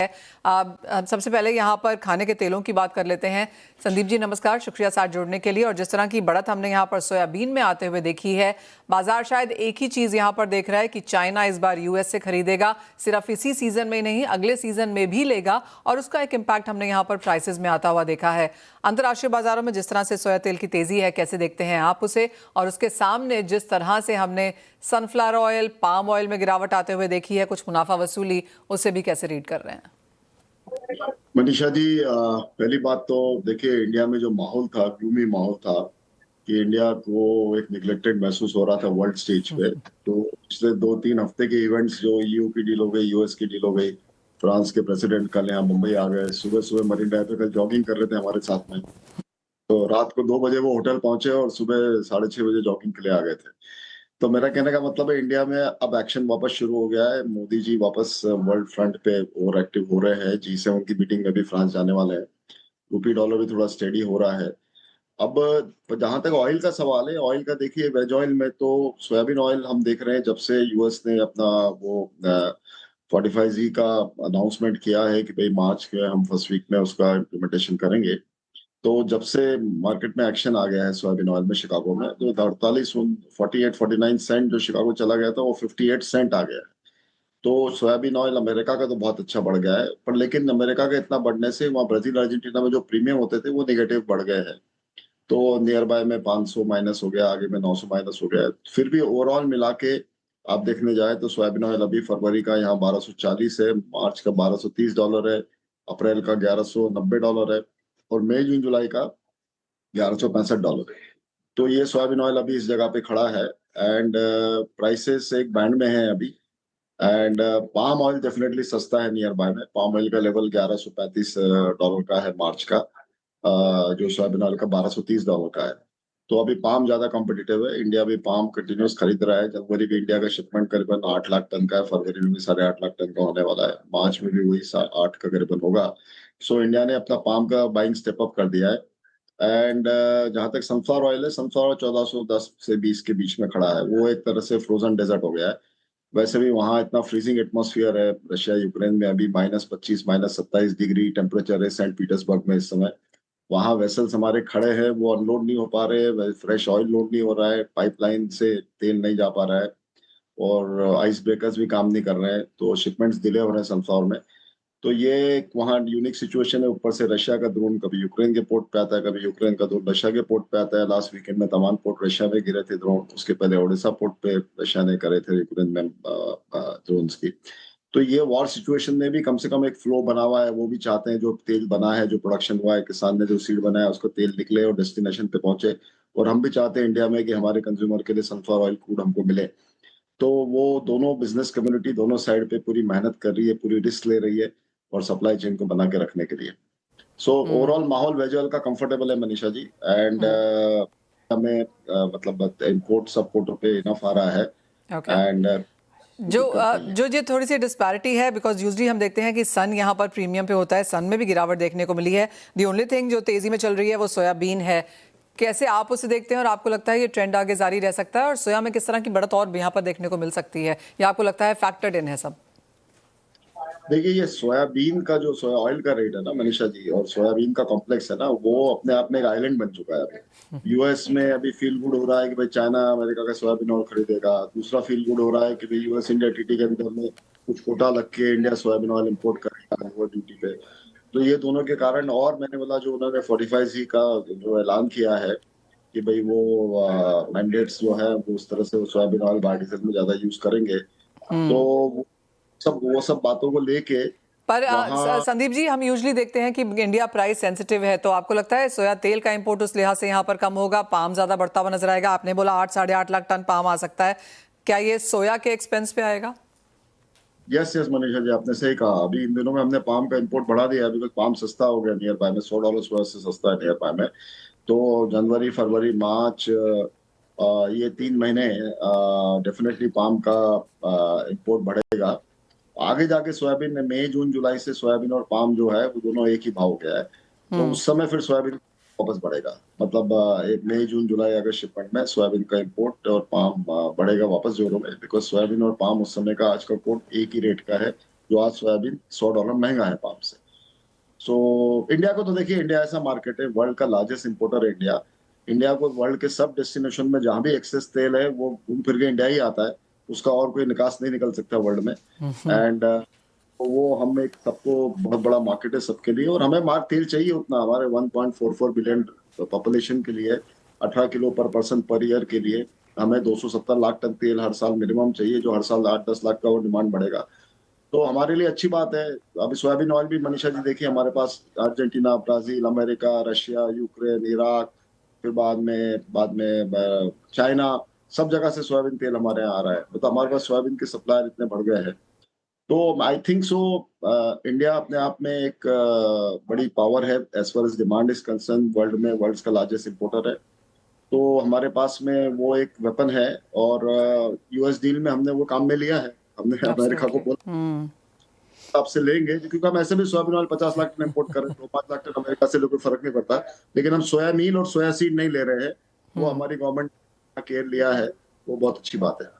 सबसे पहले यहाँ पर खाने के तेलों की बात कर लेते हैं। संदीप जी नमस्कार, शुक्रिया साथ जुड़ने के लिए। और जिस तरह की बढ़त हमने यहाँ पर सोयाबीन में आते हुए देखी है, बाजार शायद एक ही चीज़ यहाँ पर देख रहा है कि चाइना इस बार यूएस से खरीदेगा, सिर्फ इसी सीजन में नहीं अगले सीजन में भी लेगा, और उसका एक इम्पैक्ट हमने यहाँ पर प्राइसेस में आता हुआ देखा है। अंतर्राष्ट्रीय बाजारों में जिस तरह से सोया तेल की तेजी है, कैसे देखते हैं आप उसे? और उसके सामने जिस तरह से हमने सनफ्लावर ऑयल, पाम ऑयल में गिरावट आते हुए देखी है, कुछ मुनाफा वसूली, उसे भी कैसे रीड कर रहे हैं? मनीषा जी, पहली बात तो देखिए, इंडिया में जो माहौल था, ग्लूमी माहौल था कि इंडिया को एक निगलेक्टेड महसूस हो रहा था वर्ल्ड स्टेज पे। तो पिछले 2-3 हफ्ते के इवेंट्स, जो ईयू की डील हो गई, यूएस की डील हो गई, फ्रांस के प्रेसिडेंट कल यहाँ मुंबई आ गए, सुबह सुबह मरीन ड्राइव पे कल जॉगिंग कर रहे थे हमारे साथ में। तो रात को 2 बजे वो होटल पहुंचे और सुबह 6:30 बजे जॉगिंग के लिए आ गए थे। तो मेरा कहने का मतलब है, इंडिया में अब एक्शन वापस शुरू हो गया है। मोदी जी वापस वर्ल्ड फ्रंट पे और एक्टिव हो रहे हैं। G7 की मीटिंग में भी फ्रांस जाने वाले हैं। रूपी डॉलर भी थोड़ा स्टेडी हो रहा है। अब जहां तक ऑयल का सवाल है, ऑयल का देखिए, वेज ऑयल में तो सोयाबीन ऑयल हम देख रहे हैं, जब से यूएस ने अपना वो 45Z का अनाउंसमेंट किया है कि भाई मार्च के हम फर्स्ट वीक में उसका इम्प्लीमेंटेशन करेंगे। तो जब से मार्केट में एक्शन आ गया है सोयाबीन ऑयल में, शिकागो में, तो 48-49 सेंट जो शिकागो चला गया था, वो 58 सेंट आ गया है। तो सोयाबीन ऑयल अमेरिका का तो बहुत अच्छा बढ़ गया है, पर लेकिन अमेरिका का इतना बढ़ने से वहाँ ब्राजील अर्जेंटीना में जो प्रीमियम होते थे वो नेगेटिव बढ़ गए हैं। तो नियर बाय में 500 माइनस हो गया, आगे में 900 माइनस हो गया। फिर भी ओवरऑल मिला के आप देखने जाए तो सोयाबीन ऑयल अभी फरवरी का यहाँ 1240 है, मार्च का $1230 है, अप्रैल का $1190 है, और मई जून जुलाई का $1165 है। तो ये सोयाबीन ऑयल अभी इस जगह पे खड़ा है, एंड प्राइसेस एक बैंड में है अभी। एंड पाम ऑयल डेफिनेटली सस्ता है नियर बाय में। पाम ऑयल का लेवल $1135 का है मार्च का, जो सोयाबीन ऑयल का $1230 का है। तो अभी पाम ज्यादा कॉम्पिटिटिव है। इंडिया भी पाम कंटिन्यूस खरीद रहा है। जनवरी भी इंडिया का शिपमेंट करीबन 8 लाख टन का है, फरवरी में भी 8.5 लाख टन का होने वाला है, मार्च में भी वही 8 का करीबन होगा। सो इंडिया ने अपना पाम का बाइंग स्टेप अप कर दिया है। एंड जहां तक सनफ्लावर ऑयल है, सनफ्लावर 1410 से 20 के बीच में खड़ा है। वो एक तरह से फ्रोजन डेजर्ट हो गया है। वैसे भी वहाँ इतना फ्रीजिंग एटमॉस्फेयर है, रशिया यूक्रेन में अभी -25 -27 डिग्री टेम्परेचर है सेंट पीटर्सबर्ग में इस समय। वहाँ वेसल्स हमारे खड़े हैं, वो अनलोड नहीं हो पा रहे, फ्रेश ऑयल लोड नहीं हो रहा है, पाइपलाइन से तेल नहीं जा पा रहा है, और आइस ब्रेकर्स भी काम नहीं कर रहे हैं, तो शिपमेंट्स डिले हो रहे हैं सनफ्लावर में। तो ये एक वहाँ यूनिक सिचुएशन है। ऊपर से रशिया का ड्रोन कभी यूक्रेन के पोर्ट पे आता है, कभी यूक्रेन का ड्रोन रशिया के पोर्ट पे आता है। लास्ट वीकेंड में तमाम पोर्ट रशिया में गिरे थे ड्रोन। उसके पहले ओडिशा पोर्ट पे रशिया ने करे थे यूक्रेन में ड्रोन्स की। तो ये वॉर सिचुएशन में भी कम से कम एक फ्लो बना हुआ है। वो भी चाहते हैं जो तेल बना है, जो प्रोडक्शन हुआ है, किसान ने जो सीड बनाया उसको तेल निकले और डेस्टिनेशन पे पहुंचे। और हम भी चाहते हैं इंडिया में कि हमारे कंज्यूमर के लिए सनफ्लावर ऑयल क्रूड हमको मिले। तो वो दोनों बिजनेस कम्युनिटी दोनों साइड पे पूरी मेहनत कर रही है, पूरी रिस्क ले रही है, और सप्लाई चेन को बना के रखने के लिए। सो ओवरऑल माहौल वेज ऑयल का कंफर्टेबल है मनीषा जी। एंड हमें मतलब इम्पोर्ट सपोर्ट पे इनफ आ रहा है। ओके। एंड जो जो ये थोड़ी सी डिस्पैरिटी है, बिकॉज यूजली हम देखते हैं कि सन यहाँ पर प्रीमियम पे होता है, सन में भी गिरावट देखने को मिली है। दी ओनली थिंग जो तेजी में चल रही है वो सोयाबीन है। कैसे आप उसे देखते हैं, और आपको लगता है ये ट्रेंड आगे जारी रह सकता है, और सोया में किस तरह की बढ़त और यहाँ पर देखने को मिल सकती है, या आपको लगता है फैक्टर्ड इन है सब? देखिए, ये सोयाबीन का जो सोया ऑयल का रेट है ना मनीषा जी, और सोयाबीन का कॉम्प्लेक्स है ना, वो अपने आप में एक आइलैंड बन चुका है अभी। यूएस में अभी फील गुड हो रहा है कि भाई चाइना अमेरिका का सोयाबीन ऑयल खरीदेगा। दूसरा फील गुड हो रहा है कि भाई यूएस इंडिया टीटी के अंदर में कुछ कोटा लग के इंडिया सोयाबीन ऑयल इम्पोर्ट करेगा वो ड्यूटी पे। तो ये दोनों के कारण, और मैंने बोला जो उन्होंने 45Z का जो ऐलान किया है कि भाई वो मैंडेट्स जो है वो उस तरह से सोयाबीन ऑयल बायोडीजल में ज्यादा यूज करेंगे। तो वो सब बातों को लेके पर वहाँ संदीप जी, हम यूजुअली देखते हैं कि इंडिया प्राइस सेंसिटिव है, तो आपको लगता है सोया तेल का इंपोर्ट उस लिहाज से यहाँ पर कम होगा, पाम ज्यादा बढ़ता हुआ नजर आएगा? आपने बोला 8-8.5 लाख टन पाम आ सकता है, क्या ये सोया के एक्सपेंस पे आएगा? यस यस मनीषा जी, आपने सही कहा। अभी इन दिनों में हमने पाम का इंपोर्ट बढ़ा दिया है, बिकॉज पाम सस्ता हो गया नियर बाय में, $100 से सस्ता है नियर बाय में। तो जनवरी फरवरी मार्च ये 3 महीने डेफिनेटली पाम का इंपोर्ट बढ़ेगा। आगे जाके सोयाबीन में मई जून जुलाई से सोयाबीन और पाम जो है वो दोनों एक ही भाव गया है। तो उस समय फिर सोयाबीन वापस बढ़ेगा। मतलब एक मई जून जुलाई अगस्त शिपमेंट में सोयाबीन का इंपोर्ट और पाम बढ़ेगा वापस जोरों में, बिकॉज सोयाबीन और पाम उस समय का आज का कोट एक ही रेट का है, जो आज सोयाबीन $100 महंगा है पाम से। सो इंडिया को तो देखिए, इंडिया ऐसा मार्केट है, वर्ल्ड का लार्जेस्ट इंपोर्टर है इंडिया। इंडिया को वर्ल्ड के सब डेस्टिनेशन में जहां भी एक्सेस तेल है वो घूम फिर के इंडिया ही आता है। उसका और कोई निकास नहीं निकल सकता वर्ल्ड में। एंड वो हम एक सबको बहुत बड़ा मार्केट है सबके लिए, और हमें मार्क तेल चाहिए उतना हमारे 1.44 बिलियन पॉपुलेशन के लिए, 18 किलो पर पर्सन पर ईयर के लिए हमें 270 लाख टन तेल हर साल मिनिमम चाहिए, जो हर साल 8-10 लाख का वो डिमांड बढ़ेगा। तो हमारे लिए अच्छी बात है। अभी सोयाबीन ऑयल भी मनीषा जी देखिए, हमारे पास Argentina, Brazil, America, Russia, Ukraine, Iraq, फिर बाद में चाइना, सब जगह से सोयाबीन तेल हमारे यहाँ आ रहा है। मतलब हमारे पास सोयाबीन के सप्लायर इतने बढ़ गए हैं। तो आई थिंक सो इंडिया अपने आप में एक बड़ी पावर है as far as demand is concern, world में वर्ल्ड का लार्जेस्ट इंपोर्टर है। तो हमारे पास में वो एक वेपन है, और यूएस डील में हमने वो काम में लिया है। हमने अमेरिका को एब्सोल्युटली। बोला आपसे लेंगे, क्योंकि हम ऐसे भी soybean oil 50 lakh tonne import कर रहे हैं, तो 5 लाख टन अमेरिका से कोई फर्क नहीं पड़ता। लेकिन हम सोया मील और सोया सीड नहीं ले रहे हैं। वो हमारी गवर्नमेंट केयर लिया है, वो बहुत अच्छी बात है।